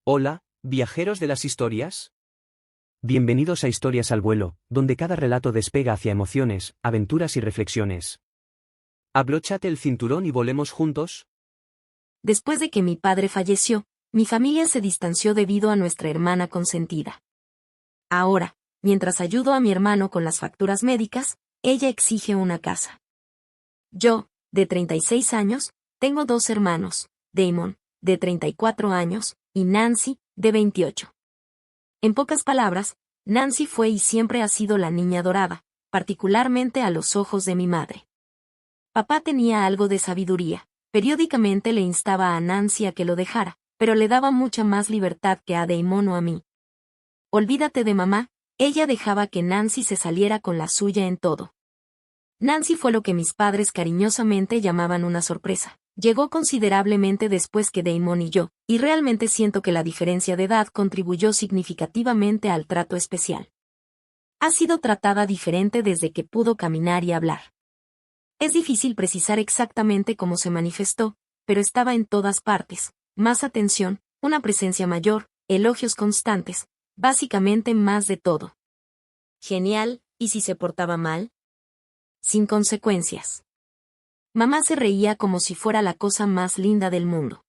Hola, viajeros de las historias. Bienvenidos a Historias al vuelo, donde cada relato despega hacia emociones, aventuras y reflexiones. Abróchate el cinturón y volemos juntos. Después de que mi padre falleció, mi familia se distanció debido a nuestra hermana consentida. Ahora, mientras ayudo a mi hermano con las facturas médicas, ella exige una casa. Yo, de 36 años, tengo dos hermanos, Damon, de 34 años, y Nancy, de 28. En pocas palabras, Nancy fue y siempre ha sido la niña dorada, particularmente a los ojos de mi madre. Papá tenía algo de sabiduría, periódicamente le instaba a Nancy a que lo dejara, pero le daba mucha más libertad que a Damon o a mí. Olvídate de mamá, ella dejaba que Nancy se saliera con la suya en todo. Nancy fue lo que mis padres cariñosamente llamaban una sorpresa. Llegó considerablemente después que Damon y yo, y realmente siento que la diferencia de edad contribuyó significativamente al trato especial. Ha sido tratada diferente desde que pudo caminar y hablar. Es difícil precisar exactamente cómo se manifestó, pero estaba en todas partes, más atención, una presencia mayor, elogios constantes, básicamente más de todo. Genial, ¿y si se portaba mal? Sin consecuencias. Mamá se reía como si fuera la cosa más linda del mundo.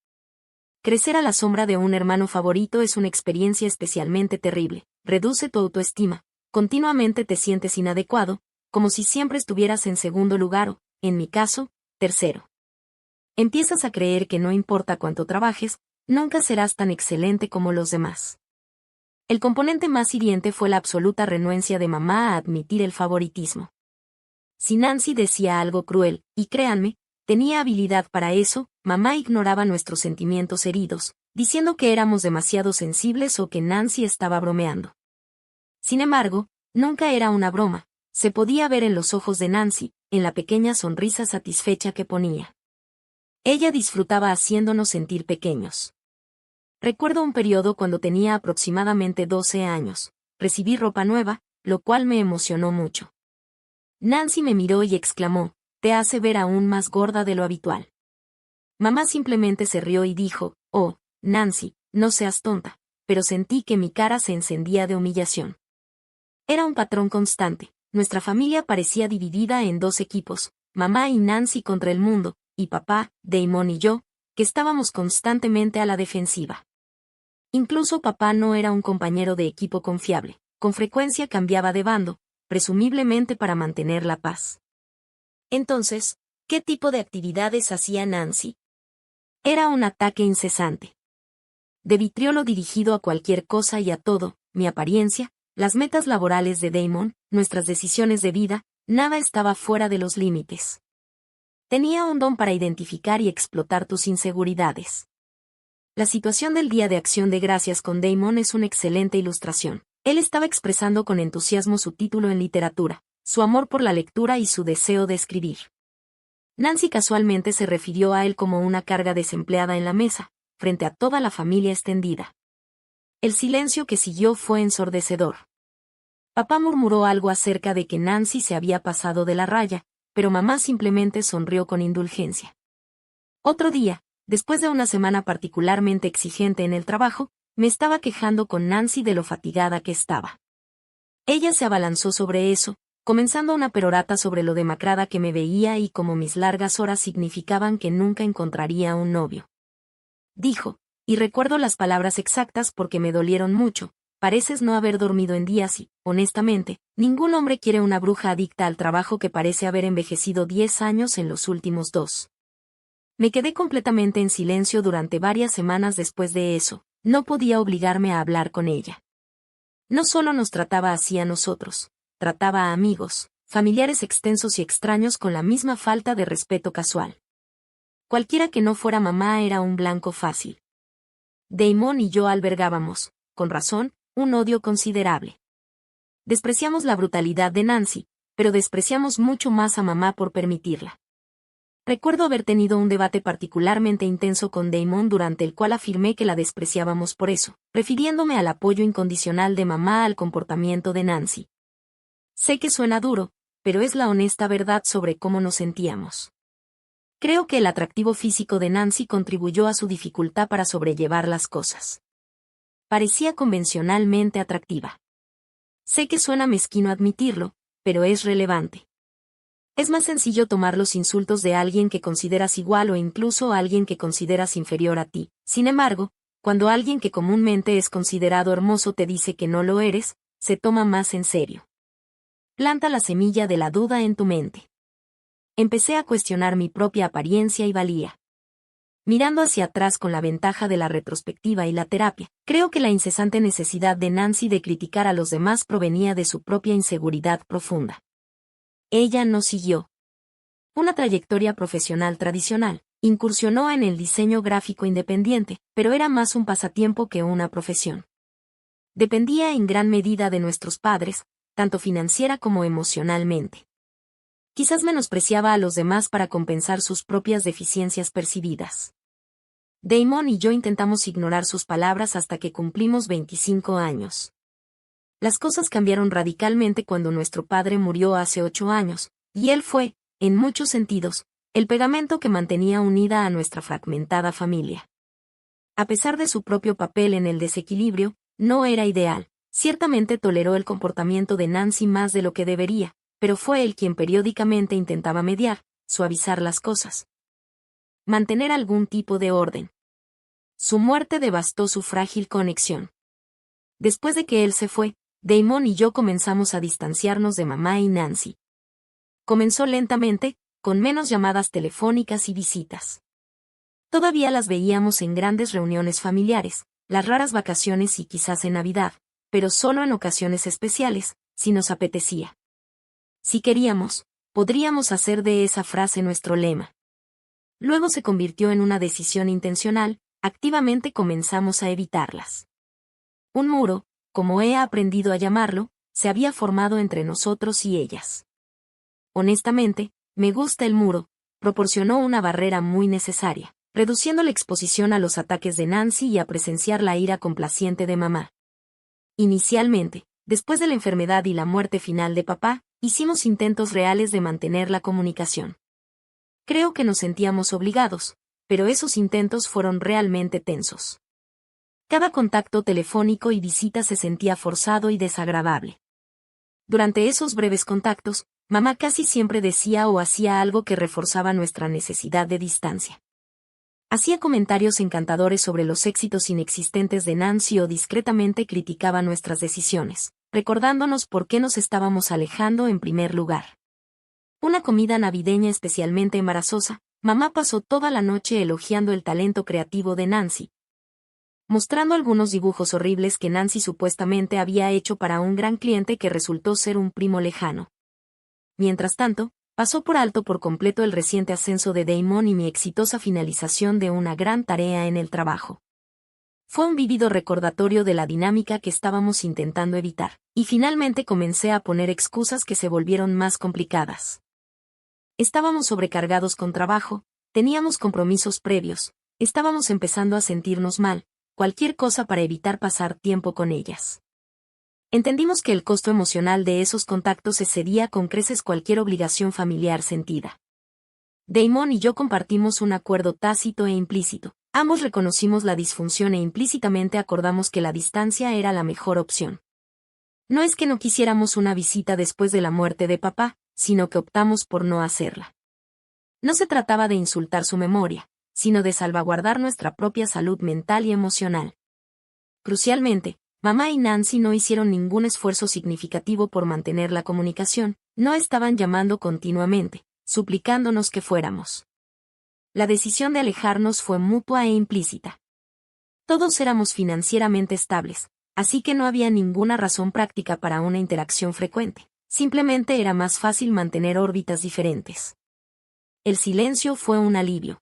Crecer a la sombra de un hermano favorito es una experiencia especialmente terrible, reduce tu autoestima, continuamente te sientes inadecuado, como si siempre estuvieras en segundo lugar o, en mi caso, tercero. Empiezas a creer que no importa cuánto trabajes, nunca serás tan excelente como los demás. El componente más hiriente fue la absoluta renuencia de mamá a admitir el favoritismo. Si Nancy decía algo cruel, y créanme, tenía habilidad para eso, mamá ignoraba nuestros sentimientos heridos, diciendo que éramos demasiado sensibles o que Nancy estaba bromeando. Sin embargo, nunca era una broma, se podía ver en los ojos de Nancy, en la pequeña sonrisa satisfecha que ponía. Ella disfrutaba haciéndonos sentir pequeños. Recuerdo un periodo cuando tenía aproximadamente 12 años, recibí ropa nueva, lo cual me emocionó mucho. Nancy me miró y exclamó, «Te hace ver aún más gorda de lo habitual». Mamá simplemente se rió y dijo, «Oh, Nancy, no seas tonta», pero sentí que mi cara se encendía de humillación. Era un patrón constante, nuestra familia parecía dividida en dos equipos, mamá y Nancy contra el mundo, y papá, Damon y yo, que estábamos constantemente a la defensiva. Incluso papá no era un compañero de equipo confiable, con frecuencia cambiaba de bando, presumiblemente para mantener la paz. Entonces, ¿qué tipo de actividades hacía Nancy? Era un ataque incesante. De vitriolo dirigido a cualquier cosa y a todo, mi apariencia, las metas laborales de Damon, nuestras decisiones de vida, nada estaba fuera de los límites. Tenía un don para identificar y explotar tus inseguridades. La situación del Día de Acción de Gracias con Damon es una excelente ilustración. Él estaba expresando con entusiasmo su título en literatura, su amor por la lectura y su deseo de escribir. Nancy casualmente se refirió a él como una carga desempleada en la mesa, frente a toda la familia extendida. El silencio que siguió fue ensordecedor. Papá murmuró algo acerca de que Nancy se había pasado de la raya, pero mamá simplemente sonrió con indulgencia. Otro día, después de una semana particularmente exigente en el trabajo, me estaba quejando con Nancy de lo fatigada que estaba. Ella se abalanzó sobre eso, comenzando una perorata sobre lo demacrada que me veía y cómo mis largas horas significaban que nunca encontraría un novio. Dijo, y recuerdo las palabras exactas porque me dolieron mucho, pareces no haber dormido en días y, honestamente, ningún hombre quiere una bruja adicta al trabajo que parece haber envejecido 10 años en los últimos 2. Me quedé completamente en silencio durante varias semanas después de eso. No podía obligarme a hablar con ella. No solo nos trataba así a nosotros, trataba a amigos, familiares extensos y extraños con la misma falta de respeto casual. Cualquiera que no fuera mamá era un blanco fácil. Damon y yo albergábamos, con razón, un odio considerable. Despreciamos la brutalidad de Nancy, pero despreciamos mucho más a mamá por permitirla. Recuerdo haber tenido un debate particularmente intenso con Damon durante el cual afirmé que la despreciábamos por eso, refiriéndome al apoyo incondicional de mamá al comportamiento de Nancy. Sé que suena duro, pero es la honesta verdad sobre cómo nos sentíamos. Creo que el atractivo físico de Nancy contribuyó a su dificultad para sobrellevar las cosas. parecía convencionalmente atractiva. Sé que suena mezquino admitirlo, pero es relevante. Es más sencillo tomar los insultos de alguien que consideras igual o incluso a alguien que consideras inferior a ti. Sin embargo, cuando alguien que comúnmente es considerado hermoso te dice que no lo eres, se toma más en serio. Planta la semilla de la duda en tu mente. Empecé a cuestionar mi propia apariencia y valía. Mirando hacia atrás con la ventaja de la retrospectiva y la terapia, creo que la incesante necesidad de Nancy de criticar a los demás provenía de su propia inseguridad profunda. Ella no siguió una trayectoria profesional tradicional, incursionó en el diseño gráfico independiente, pero era más un pasatiempo que una profesión. Dependía en gran medida de nuestros padres, tanto financiera como emocionalmente. Quizás menospreciaba a los demás para compensar sus propias deficiencias percibidas. Damon y yo intentamos ignorar sus palabras hasta que cumplimos 25 años. Las cosas cambiaron radicalmente cuando nuestro padre murió hace 8 años, y él fue, en muchos sentidos, el pegamento que mantenía unida a nuestra fragmentada familia. A pesar de su propio papel en el desequilibrio, no era ideal. Ciertamente toleró el comportamiento de Nancy más de lo que debería, pero fue él quien periódicamente intentaba mediar, suavizar las cosas. Mantener algún tipo de orden. Su muerte devastó su frágil conexión. Después de que él se fue, Damon y yo comenzamos a distanciarnos de mamá y Nancy. Comenzó lentamente, con menos llamadas telefónicas y visitas. Todavía las veíamos en grandes reuniones familiares, las raras vacaciones y quizás en Navidad, pero solo en ocasiones especiales, si nos apetecía. Si queríamos, podríamos hacer de esa frase nuestro lema. Luego se convirtió en una decisión intencional, activamente comenzamos a evitarlas. Un muro, como he aprendido a llamarlo, se había formado entre nosotros y ellas. Honestamente, me gusta el muro, proporcionó una barrera muy necesaria, reduciendo la exposición a los ataques de Nancy y a presenciar la ira complaciente de mamá. Inicialmente, después de la enfermedad y la muerte final de papá, hicimos intentos reales de mantener la comunicación. Creo que nos sentíamos obligados, pero esos intentos fueron realmente tensos. Cada contacto telefónico y visita se sentía forzado y desagradable. Durante esos breves contactos, mamá casi siempre decía o hacía algo que reforzaba nuestra necesidad de distancia. Hacía comentarios encantadores sobre los éxitos inexistentes de Nancy o discretamente criticaba nuestras decisiones, recordándonos por qué nos estábamos alejando en primer lugar. Una comida navideña especialmente embarazosa, mamá pasó toda la noche elogiando el talento creativo de Nancy, mostrando algunos dibujos horribles que Nancy supuestamente había hecho para un gran cliente que resultó ser un primo lejano. Mientras tanto, pasó por alto por completo el reciente ascenso de Damon y mi exitosa finalización de una gran tarea en el trabajo. Fue un vívido recordatorio de la dinámica que estábamos intentando evitar, y finalmente comencé a poner excusas que se volvieron más complicadas. Estábamos sobrecargados con trabajo, teníamos compromisos previos, estábamos empezando a sentirnos mal, cualquier cosa para evitar pasar tiempo con ellas. Entendimos que el costo emocional de esos contactos excedía con creces cualquier obligación familiar sentida. Damon y yo compartimos un acuerdo tácito e implícito. Ambos reconocimos la disfunción e implícitamente acordamos que la distancia era la mejor opción. No es que no quisiéramos una visita después de la muerte de papá, sino que optamos por no hacerla. No se trataba de insultar su memoria, sino de salvaguardar nuestra propia salud mental y emocional. Crucialmente, mamá y Nancy no hicieron ningún esfuerzo significativo por mantener la comunicación, no estaban llamando continuamente, suplicándonos que fuéramos. La decisión de alejarnos fue mutua e implícita. Todos éramos financieramente estables, así que no había ninguna razón práctica para una interacción frecuente, simplemente era más fácil mantener órbitas diferentes. El silencio fue un alivio.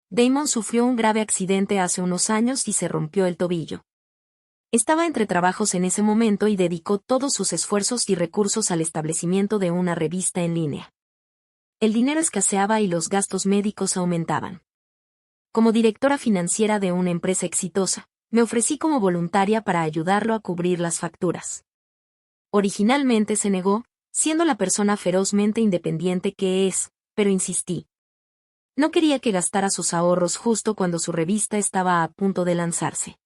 Damon sufrió un grave accidente hace unos años y se rompió el tobillo. Estaba entre trabajos en ese momento y dedicó todos sus esfuerzos y recursos al establecimiento de una revista en línea. El dinero escaseaba y los gastos médicos aumentaban. Como directora financiera de una empresa exitosa, me ofrecí como voluntaria para ayudarlo a cubrir las facturas. Originalmente se negó, siendo la persona ferozmente independiente que es, pero insistí. No quería que gastara sus ahorros justo cuando su revista estaba a punto de lanzarse.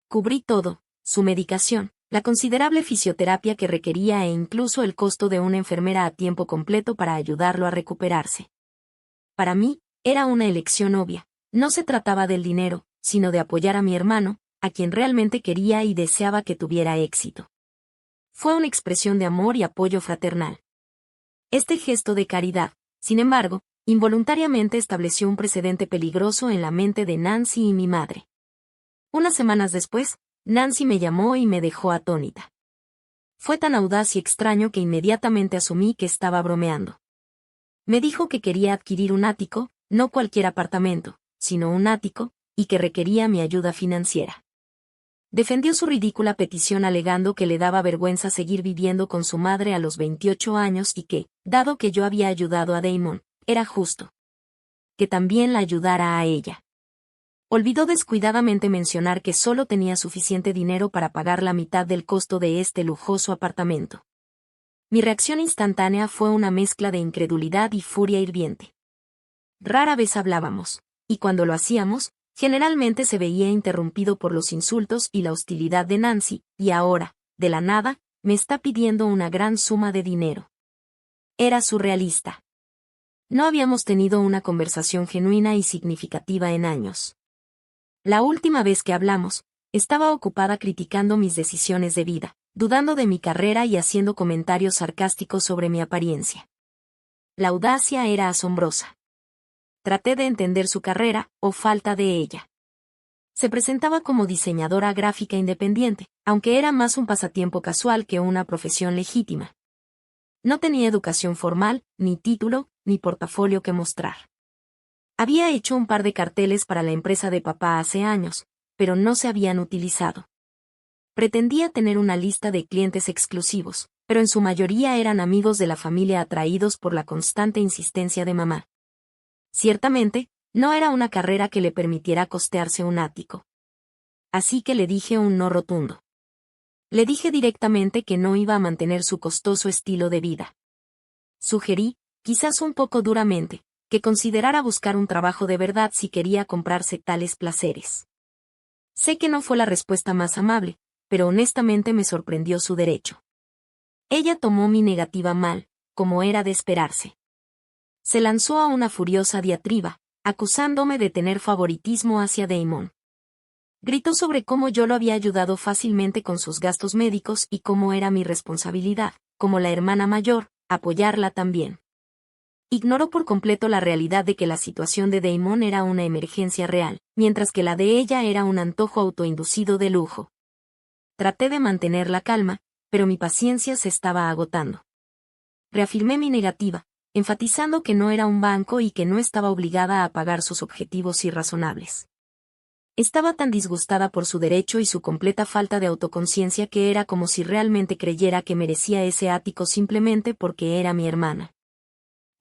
Cubrí todo, su medicación, la considerable fisioterapia que requería e incluso el costo de una enfermera a tiempo completo para ayudarlo a recuperarse. Para mí, era una elección obvia. No se trataba del dinero, sino de apoyar a mi hermano, a quien realmente quería y deseaba que tuviera éxito. Fue una expresión de amor y apoyo fraternal. Este gesto de caridad, sin embargo, involuntariamente estableció un precedente peligroso en la mente de Nancy y mi madre. Unas semanas después, Nancy me llamó y me dejó atónita. Fue tan audaz y extraño que inmediatamente asumí que estaba bromeando. Me dijo que quería adquirir un ático, no cualquier apartamento, sino un ático, y que requería mi ayuda financiera. Defendió su ridícula petición alegando que le daba vergüenza seguir viviendo con su madre a los 28 años y que, dado que yo había ayudado a Damon, era justo que también la ayudara a ella. Olvidó descuidadamente mencionar que solo tenía suficiente dinero para pagar la mitad del costo de este lujoso apartamento. Mi reacción instantánea fue una mezcla de incredulidad y furia hirviente. Rara vez hablábamos, y cuando lo hacíamos, generalmente se veía interrumpido por los insultos y la hostilidad de Nancy, y ahora, de la nada, me está pidiendo una gran suma de dinero. Era surrealista. No habíamos tenido una conversación genuina y significativa en años. La última vez que hablamos, estaba ocupada criticando mis decisiones de vida, dudando de mi carrera y haciendo comentarios sarcásticos sobre mi apariencia. La audacia era asombrosa. Traté de entender su carrera, o falta de ella. Se presentaba como diseñadora gráfica independiente, aunque era más un pasatiempo casual que una profesión legítima. No tenía educación formal, ni título, ni portafolio que mostrar. Había hecho un par de carteles para la empresa de papá hace años, pero no se habían utilizado. Pretendía tener una lista de clientes exclusivos, pero en su mayoría eran amigos de la familia atraídos por la constante insistencia de mamá. Ciertamente, no era una carrera que le permitiera costearse un ático. Así que le dije un no rotundo. Le dije directamente que no iba a mantener su costoso estilo de vida. Sugerí, quizás un poco duramente, que considerara buscar un trabajo de verdad si quería comprarse tales placeres. Sé que no fue la respuesta más amable, pero honestamente me sorprendió su derecho. Ella tomó mi negativa mal, como era de esperarse. Se lanzó a una furiosa diatriba, acusándome de tener favoritismo hacia Damon. Gritó sobre cómo yo lo había ayudado fácilmente con sus gastos médicos y cómo era mi responsabilidad, como la hermana mayor, apoyarla también. Ignoró por completo la realidad de que la situación de Damon era una emergencia real, mientras que la de ella era un antojo autoinducido de lujo. Traté de mantener la calma, pero mi paciencia se estaba agotando. Reafirmé mi negativa, enfatizando que no era un banco y que no estaba obligada a pagar sus objetivos irrazonables. Estaba tan disgustada por su derecho y su completa falta de autoconciencia que era como si realmente creyera que merecía ese ático simplemente porque era mi hermana.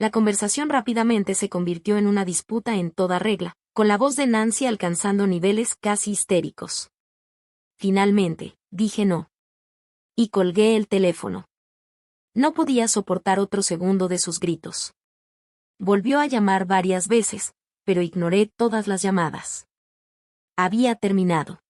La conversación rápidamente se convirtió en una disputa en toda regla, con la voz de Nancy alcanzando niveles casi histéricos. Finalmente, dije no. Y colgué el teléfono. No podía soportar otro segundo de sus gritos. Volvió a llamar varias veces, pero ignoré todas las llamadas. Había terminado.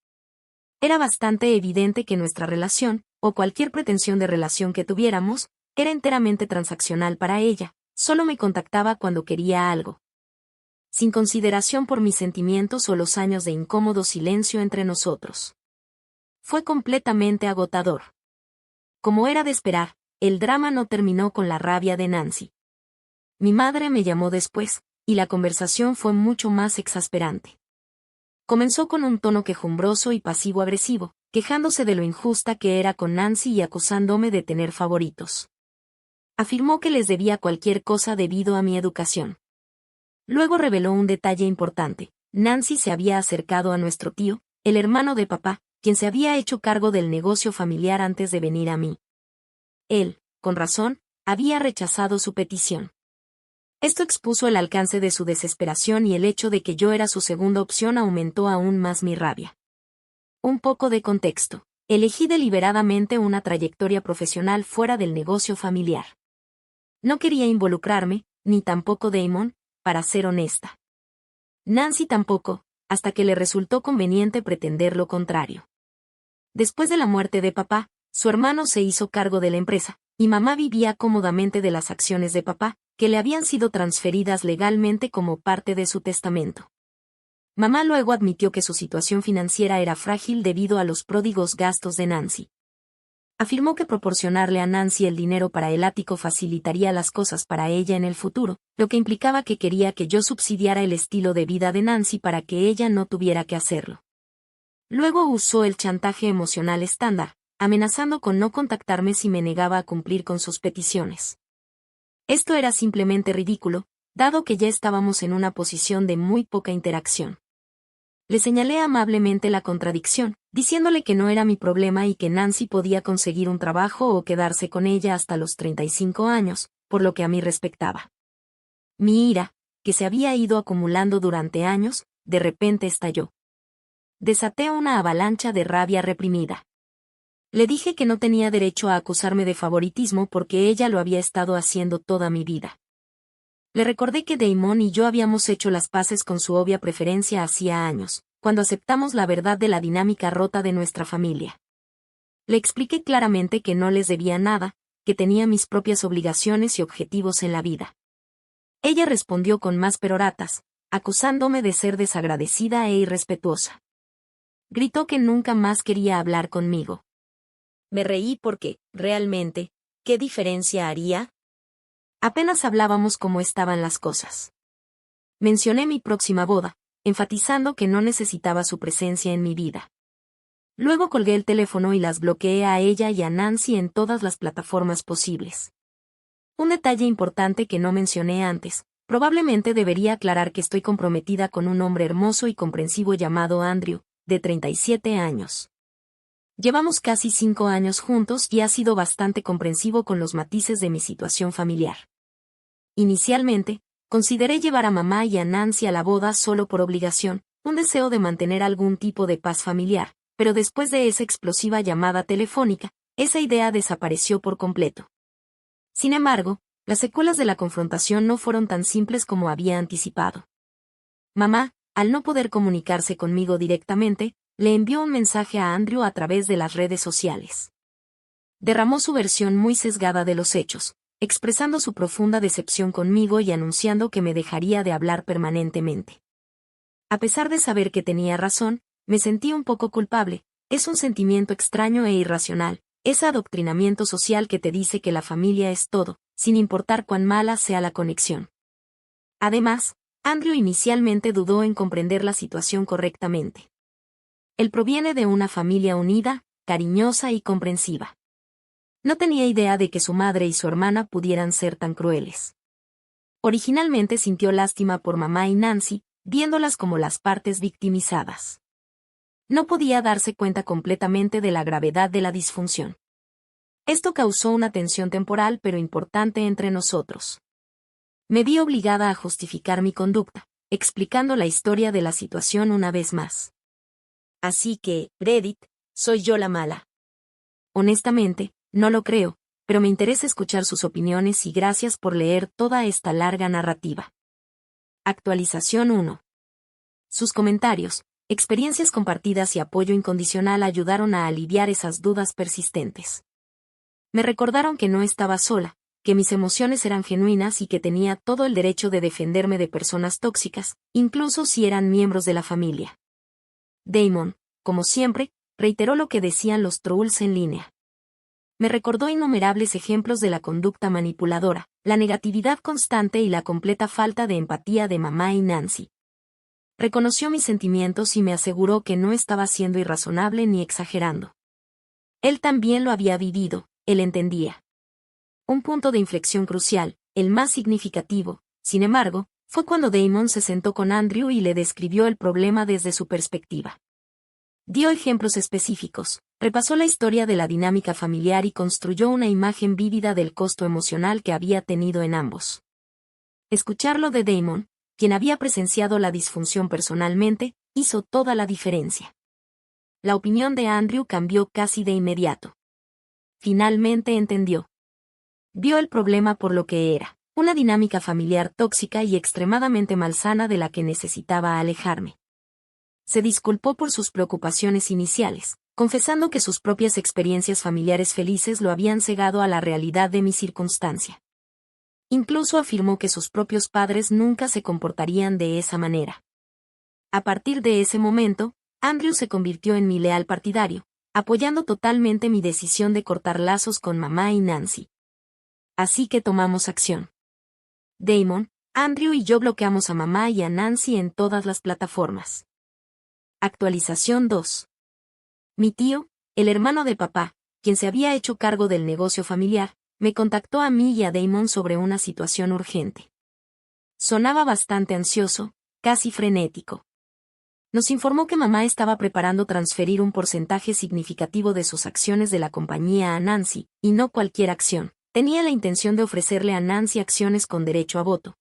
Era bastante evidente que nuestra relación, o cualquier pretensión de relación que tuviéramos, era enteramente transaccional para ella. Solo me contactaba cuando quería algo. Sin consideración por mis sentimientos o los años de incómodo silencio entre nosotros. Fue completamente agotador. Como era de esperar, el drama no terminó con la rabia de Nancy. Mi madre me llamó después, y la conversación fue mucho más exasperante. Comenzó con un tono quejumbroso y pasivo-agresivo, quejándose de lo injusta que era con Nancy y acusándome de tener favoritos. Afirmó que les debía cualquier cosa debido a mi educación. Luego reveló un detalle importante. Nancy se había acercado a nuestro tío, el hermano de papá, quien se había hecho cargo del negocio familiar antes de venir a mí. Él, con razón, había rechazado su petición. Esto expuso el alcance de su desesperación y el hecho de que yo era su segunda opción aumentó aún más mi rabia. Un poco de contexto. Elegí deliberadamente una trayectoria profesional fuera del negocio familiar. No quería involucrarme, ni tampoco Damon, para ser honesta. Nancy tampoco, hasta que le resultó conveniente pretender lo contrario. Después de la muerte de papá, su hermano se hizo cargo de la empresa, y mamá vivía cómodamente de las acciones de papá, que le habían sido transferidas legalmente como parte de su testamento. Mamá luego admitió que su situación financiera era frágil debido a los pródigos gastos de Nancy. Afirmó que proporcionarle a Nancy el dinero para el ático facilitaría las cosas para ella en el futuro, lo que implicaba que quería que yo subsidiara el estilo de vida de Nancy para que ella no tuviera que hacerlo. Luego usó el chantaje emocional estándar, amenazando con no contactarme si me negaba a cumplir con sus peticiones. Esto era simplemente ridículo, dado que ya estábamos en una posición de muy poca interacción. Le señalé amablemente la contradicción, diciéndole que no era mi problema y que Nancy podía conseguir un trabajo o quedarse con ella hasta los 35 años, por lo que a mí respectaba. Mi ira, que se había ido acumulando durante años, de repente estalló. Desaté una avalancha de rabia reprimida. Le dije que no tenía derecho a acusarme de favoritismo porque ella lo había estado haciendo toda mi vida. Le recordé que Damon y yo habíamos hecho las paces con su obvia preferencia hacía años, cuando aceptamos la verdad de la dinámica rota de nuestra familia. Le expliqué claramente que no les debía nada, que tenía mis propias obligaciones y objetivos en la vida. Ella respondió con más peroratas, acusándome de ser desagradecida e irrespetuosa. Gritó que nunca más quería hablar conmigo. Me reí porque, realmente, ¿qué diferencia haría? Apenas hablábamos cómo estaban las cosas. Mencioné mi próxima boda, enfatizando que no necesitaba su presencia en mi vida. Luego colgué el teléfono y las bloqueé a ella y a Nancy en todas las plataformas posibles. Un detalle importante que no mencioné antes, probablemente debería aclarar que estoy comprometida con un hombre hermoso y comprensivo llamado Andrew, de 37 años. Llevamos casi 5 años juntos y ha sido bastante comprensivo con los matices de mi situación familiar. Inicialmente, consideré llevar a mamá y a Nancy a la boda solo por obligación, un deseo de mantener algún tipo de paz familiar, pero después de esa explosiva llamada telefónica, esa idea desapareció por completo. Sin embargo, las secuelas de la confrontación no fueron tan simples como había anticipado. Mamá, al no poder comunicarse conmigo directamente, le envió un mensaje a Andrew a través de las redes sociales. Derramó su versión muy sesgada de los hechos, expresando su profunda decepción conmigo y anunciando que me dejaría de hablar permanentemente. A pesar de saber que tenía razón, me sentí un poco culpable. Es un sentimiento extraño e irracional, ese adoctrinamiento social que te dice que la familia es todo, sin importar cuán mala sea la conexión. Además, Andrew inicialmente dudó en comprender la situación correctamente. Él proviene de una familia unida, cariñosa y comprensiva. No tenía idea de que su madre y su hermana pudieran ser tan crueles. Originalmente sintió lástima por mamá y Nancy, viéndolas como las partes victimizadas. No podía darse cuenta completamente de la gravedad de la disfunción. Esto causó una tensión temporal pero importante entre nosotros. Me vi obligada a justificar mi conducta, explicando la historia de la situación una vez más. Así que, Reddit, soy yo la mala. Honestamente, no lo creo, pero me interesa escuchar sus opiniones y gracias por leer toda esta larga narrativa. Actualización 1. Sus comentarios, experiencias compartidas y apoyo incondicional ayudaron a aliviar esas dudas persistentes. Me recordaron que no estaba sola, que mis emociones eran genuinas y que tenía todo el derecho de defenderme de personas tóxicas, incluso si eran miembros de la familia. Damon, como siempre, reiteró lo que decían los trolls en línea. Me recordó innumerables ejemplos de la conducta manipuladora, la negatividad constante y la completa falta de empatía de mamá y Nancy. Reconoció mis sentimientos y me aseguró que no estaba siendo irrazonable ni exagerando. Él también lo había vivido, él entendía. Un punto de inflexión crucial, el más significativo, sin embargo, fue cuando Damon se sentó con Andrew y le describió el problema desde su perspectiva. Dio ejemplos específicos, repasó la historia de la dinámica familiar y construyó una imagen vívida del costo emocional que había tenido en ambos. Escucharlo de Damon, quien había presenciado la disfunción personalmente, hizo toda la diferencia. La opinión de Andrew cambió casi de inmediato. Finalmente entendió. Vio el problema por lo que era, una dinámica familiar tóxica y extremadamente malsana de la que necesitaba alejarme. Se disculpó por sus preocupaciones iniciales, confesando que sus propias experiencias familiares felices lo habían cegado a la realidad de mi circunstancia. Incluso afirmó que sus propios padres nunca se comportarían de esa manera. A partir de ese momento, Andrew se convirtió en mi leal partidario, apoyando totalmente mi decisión de cortar lazos con mamá y Nancy. Así que tomamos acción. Damon, Andrew y yo bloqueamos a mamá y a Nancy en todas las plataformas. Actualización 2. Mi tío, el hermano de papá, quien se había hecho cargo del negocio familiar, me contactó a mí y a Damon sobre una situación urgente. Sonaba bastante ansioso, casi frenético. Nos informó que mamá estaba preparando transferir un porcentaje significativo de sus acciones de la compañía a Nancy, y no cualquier acción. Tenía la intención de ofrecerle a Nancy acciones con derecho a voto,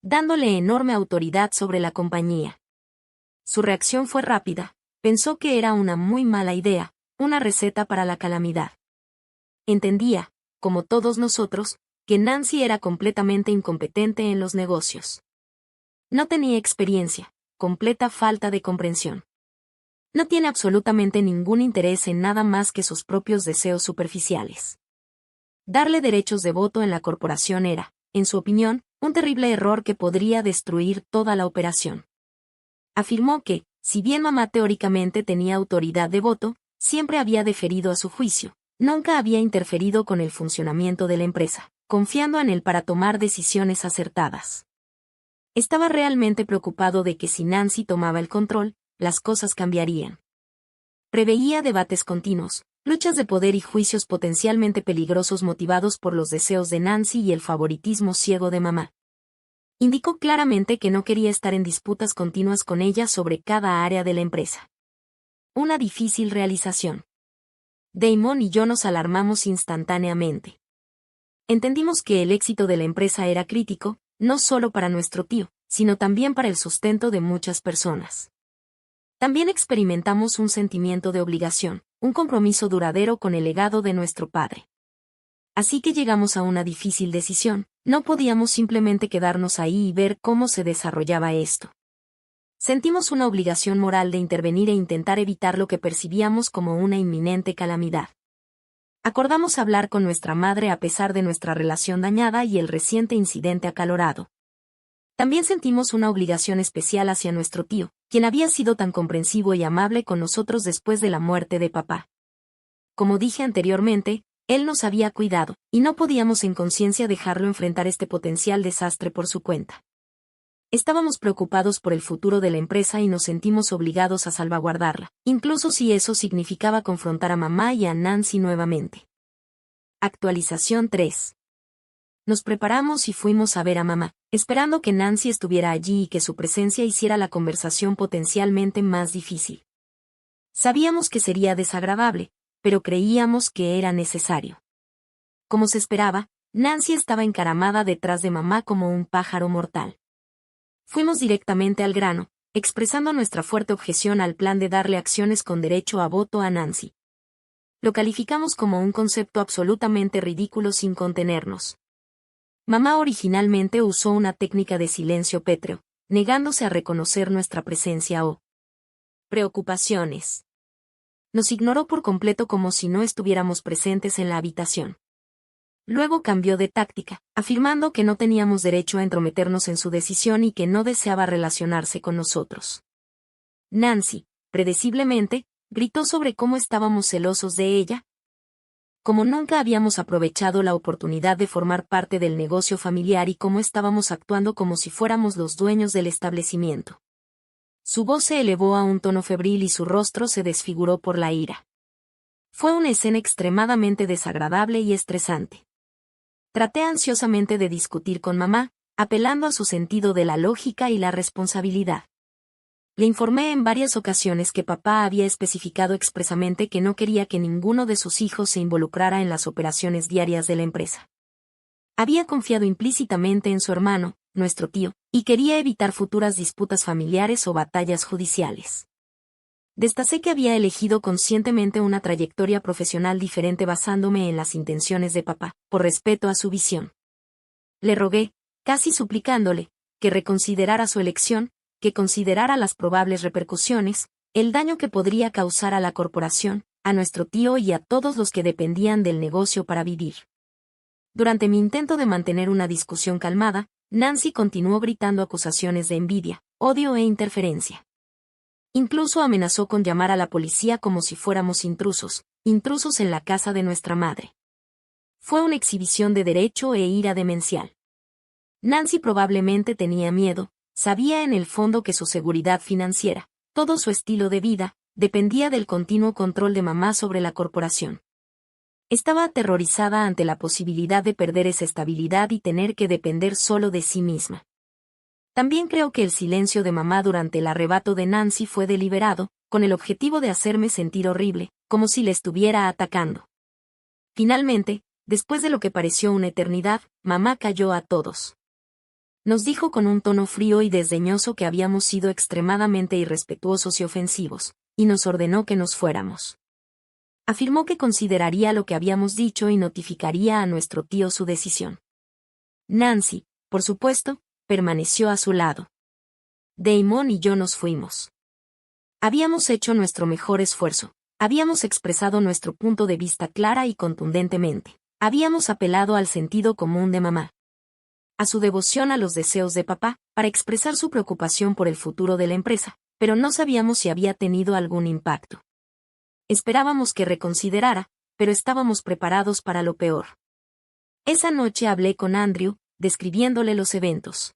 dándole enorme autoridad sobre la compañía. Su reacción fue rápida. Pensó que era una muy mala idea, una receta para la calamidad. Entendía, como todos nosotros, que Nancy era completamente incompetente en los negocios. No tenía experiencia, completa falta de comprensión. No tiene absolutamente ningún interés en nada más que sus propios deseos superficiales. Darle derechos de voto en la corporación era, en su opinión, un terrible error que podría destruir toda la operación. Afirmó que, si bien mamá teóricamente tenía autoridad de voto, siempre había deferido a su juicio, nunca había interferido con el funcionamiento de la empresa, confiando en él para tomar decisiones acertadas. Estaba realmente preocupado de que si Nancy tomaba el control, las cosas cambiarían. Preveía debates continuos, luchas de poder y juicios potencialmente peligrosos motivados por los deseos de Nancy y el favoritismo ciego de mamá. Indicó claramente que no quería estar en disputas continuas con ella sobre cada área de la empresa. Una difícil realización. Damon y yo nos alarmamos instantáneamente. Entendimos que el éxito de la empresa era crítico, no solo para nuestro tío, sino también para el sustento de muchas personas. También experimentamos un sentimiento de obligación, un compromiso duradero con el legado de nuestro padre. Así que llegamos a una difícil decisión, no podíamos simplemente quedarnos ahí y ver cómo se desarrollaba esto. Sentimos una obligación moral de intervenir e intentar evitar lo que percibíamos como una inminente calamidad. Acordamos hablar con nuestra madre a pesar de nuestra relación dañada y el reciente incidente acalorado. También sentimos una obligación especial hacia nuestro tío, quien había sido tan comprensivo y amable con nosotros después de la muerte de papá. Como dije anteriormente, él nos había cuidado, y no podíamos en conciencia dejarlo enfrentar este potencial desastre por su cuenta. Estábamos preocupados por el futuro de la empresa y nos sentimos obligados a salvaguardarla, incluso si eso significaba confrontar a mamá y a Nancy nuevamente. Actualización 3. Nos preparamos y fuimos a ver a mamá, esperando que Nancy estuviera allí y que su presencia hiciera la conversación potencialmente más difícil. Sabíamos que sería desagradable, pero creíamos que era necesario. Como se esperaba, Nancy estaba encaramada detrás de mamá como un pájaro mortal. Fuimos directamente al grano, expresando nuestra fuerte objeción al plan de darle acciones con derecho a voto a Nancy. Lo calificamos como un concepto absolutamente ridículo sin contenernos. Mamá originalmente usó una técnica de silencio pétreo, negándose a reconocer nuestra presencia o preocupaciones. Nos ignoró por completo como si no estuviéramos presentes en la habitación. Luego cambió de táctica, afirmando que no teníamos derecho a entrometernos en su decisión y que no deseaba relacionarse con nosotros. Nancy, predeciblemente, gritó sobre cómo estábamos celosos de ella. Como nunca habíamos aprovechado la oportunidad de formar parte del negocio familiar y cómo estábamos actuando como si fuéramos los dueños del establecimiento. Su voz se elevó a un tono febril y su rostro se desfiguró por la ira. Fue una escena extremadamente desagradable y estresante. Traté ansiosamente de discutir con mamá, apelando a su sentido de la lógica y la responsabilidad. Le informé en varias ocasiones que papá había especificado expresamente que no quería que ninguno de sus hijos se involucrara en las operaciones diarias de la empresa. Había confiado implícitamente en su hermano, nuestro tío, y quería evitar futuras disputas familiares o batallas judiciales. Destacé que había elegido conscientemente una trayectoria profesional diferente basándome en las intenciones de papá, por respeto a su visión. Le rogué, casi suplicándole, que reconsiderara su elección, que considerara las probables repercusiones, el daño que podría causar a la corporación, a nuestro tío y a todos los que dependían del negocio para vivir. Durante mi intento de mantener una discusión calmada, Nancy continuó gritando acusaciones de envidia, odio e interferencia. Incluso amenazó con llamar a la policía como si fuéramos intrusos en la casa de nuestra madre. Fue una exhibición de derecho e ira demencial. Nancy probablemente tenía miedo, sabía en el fondo que su seguridad financiera, todo su estilo de vida, dependía del continuo control de mamá sobre la corporación. Estaba aterrorizada ante la posibilidad de perder esa estabilidad y tener que depender solo de sí misma. También creo que el silencio de mamá durante el arrebato de Nancy fue deliberado, con el objetivo de hacerme sentir horrible, como si le estuviera atacando. Finalmente, después de lo que pareció una eternidad, mamá calló a todos. Nos dijo con un tono frío y desdeñoso que habíamos sido extremadamente irrespetuosos y ofensivos, y nos ordenó que nos fuéramos. Afirmó que consideraría lo que habíamos dicho y notificaría a nuestro tío su decisión. Nancy, por supuesto, permaneció a su lado. Damon y yo nos fuimos. Habíamos hecho nuestro mejor esfuerzo, habíamos expresado nuestro punto de vista clara y contundentemente, habíamos apelado al sentido común de mamá, a su devoción a los deseos de papá, para expresar su preocupación por el futuro de la empresa, pero no sabíamos si había tenido algún impacto. Esperábamos que reconsiderara, pero estábamos preparados para lo peor. Esa noche hablé con Andrew, describiéndole los eventos.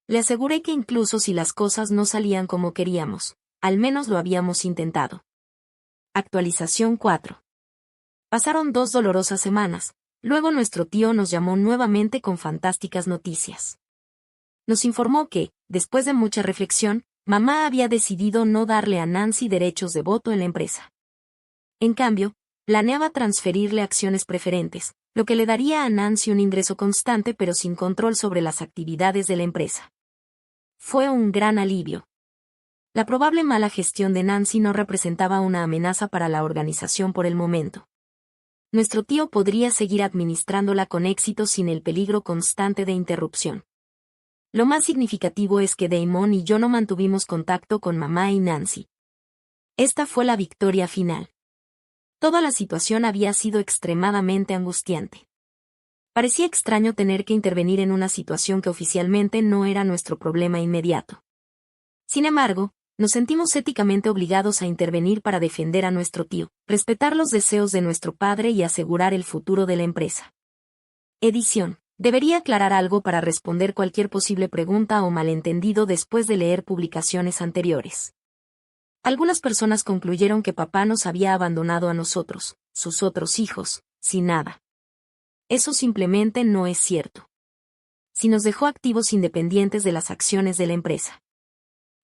Le aseguré que incluso si las cosas no salían como queríamos, al menos lo habíamos intentado. Actualización 4. Pasaron 2 dolorosas semanas, luego nuestro tío nos llamó nuevamente con fantásticas noticias. Nos informó que, después de mucha reflexión, mamá había decidido no darle a Nancy derechos de voto en la empresa. En cambio, planeaba transferirle acciones preferentes, lo que le daría a Nancy un ingreso constante pero sin control sobre las actividades de la empresa. Fue un gran alivio. La probable mala gestión de Nancy no representaba una amenaza para la organización por el momento. Nuestro tío podría seguir administrándola con éxito sin el peligro constante de interrupción. Lo más significativo es que Damon y yo no mantuvimos contacto con mamá y Nancy. Esta fue la victoria final. Toda la situación había sido extremadamente angustiante. Parecía extraño tener que intervenir en una situación que oficialmente no era nuestro problema inmediato. Sin embargo, nos sentimos éticamente obligados a intervenir para defender a nuestro tío, respetar los deseos de nuestro padre y asegurar el futuro de la empresa. Edición. Debería aclarar algo para responder cualquier posible pregunta o malentendido después de leer publicaciones anteriores. Algunas personas concluyeron que papá nos había abandonado a nosotros, sus otros hijos, sin nada. Eso simplemente no es cierto. Si nos dejó activos independientes de las acciones de la empresa.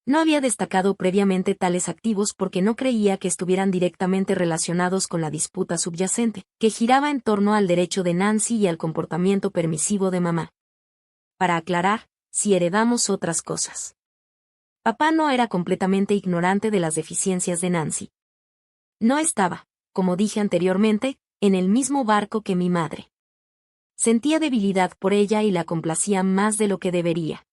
No había destacado previamente tales activos porque no creía que estuvieran directamente relacionados con la disputa subyacente, que giraba en torno al derecho de Nancy y al comportamiento permisivo de mamá. Para aclarar, si heredamos otras cosas. Papá no era completamente ignorante de las deficiencias de Nancy. No estaba, como dije anteriormente, en el mismo barco que mi madre. Sentía debilidad por ella y la complacía más de lo que debería.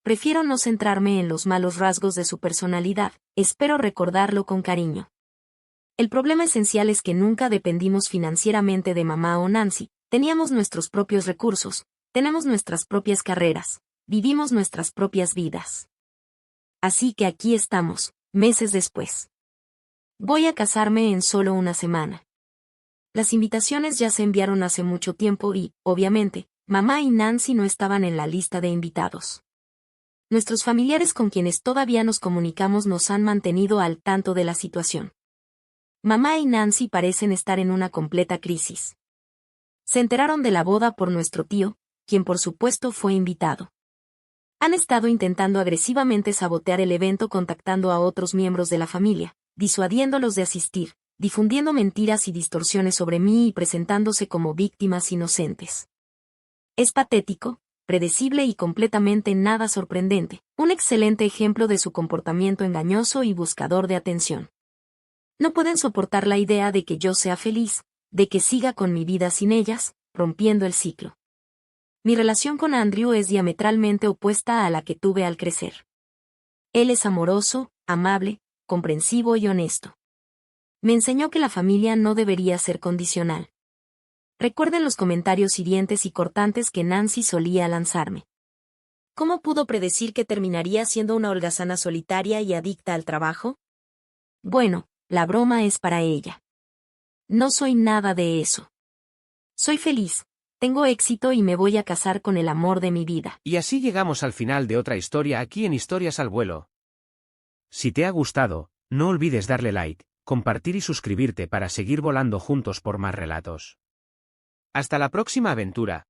Prefiero no centrarme en los malos rasgos de su personalidad, espero recordarlo con cariño. El problema esencial es que nunca dependimos financieramente de mamá o Nancy, teníamos nuestros propios recursos, tenemos nuestras propias carreras, vivimos nuestras propias vidas. Así que aquí estamos, meses después. Voy a casarme en solo una semana. Las invitaciones ya se enviaron hace mucho tiempo y, obviamente, mamá y Nancy no estaban en la lista de invitados. Nuestros familiares con quienes todavía nos comunicamos nos han mantenido al tanto de la situación. Mamá y Nancy parecen estar en una completa crisis. Se enteraron de la boda por nuestro tío, quien por supuesto fue invitado. Han estado intentando agresivamente sabotear el evento contactando a otros miembros de la familia, disuadiéndolos de asistir, difundiendo mentiras y distorsiones sobre mí y presentándose como víctimas inocentes. Es patético, predecible y completamente nada sorprendente, un excelente ejemplo de su comportamiento engañoso y buscador de atención. No pueden soportar la idea de que yo sea feliz, de que siga con mi vida sin ellas, rompiendo el ciclo. Mi relación con Andrew es diametralmente opuesta a la que tuve al crecer. Él es amoroso, amable, comprensivo y honesto. Me enseñó que la familia no debería ser condicional. Recuerden los comentarios hirientes y cortantes que Nancy solía lanzarme. ¿Cómo pudo predecir que terminaría siendo una holgazana solitaria y adicta al trabajo? Bueno, la broma es para ella. No soy nada de eso. Soy feliz, tengo éxito y me voy a casar con el amor de mi vida. Y así llegamos al final de otra historia aquí en Historias al Vuelo. Si te ha gustado, no olvides darle like, compartir y suscribirte para seguir volando juntos por más relatos. Hasta la próxima aventura.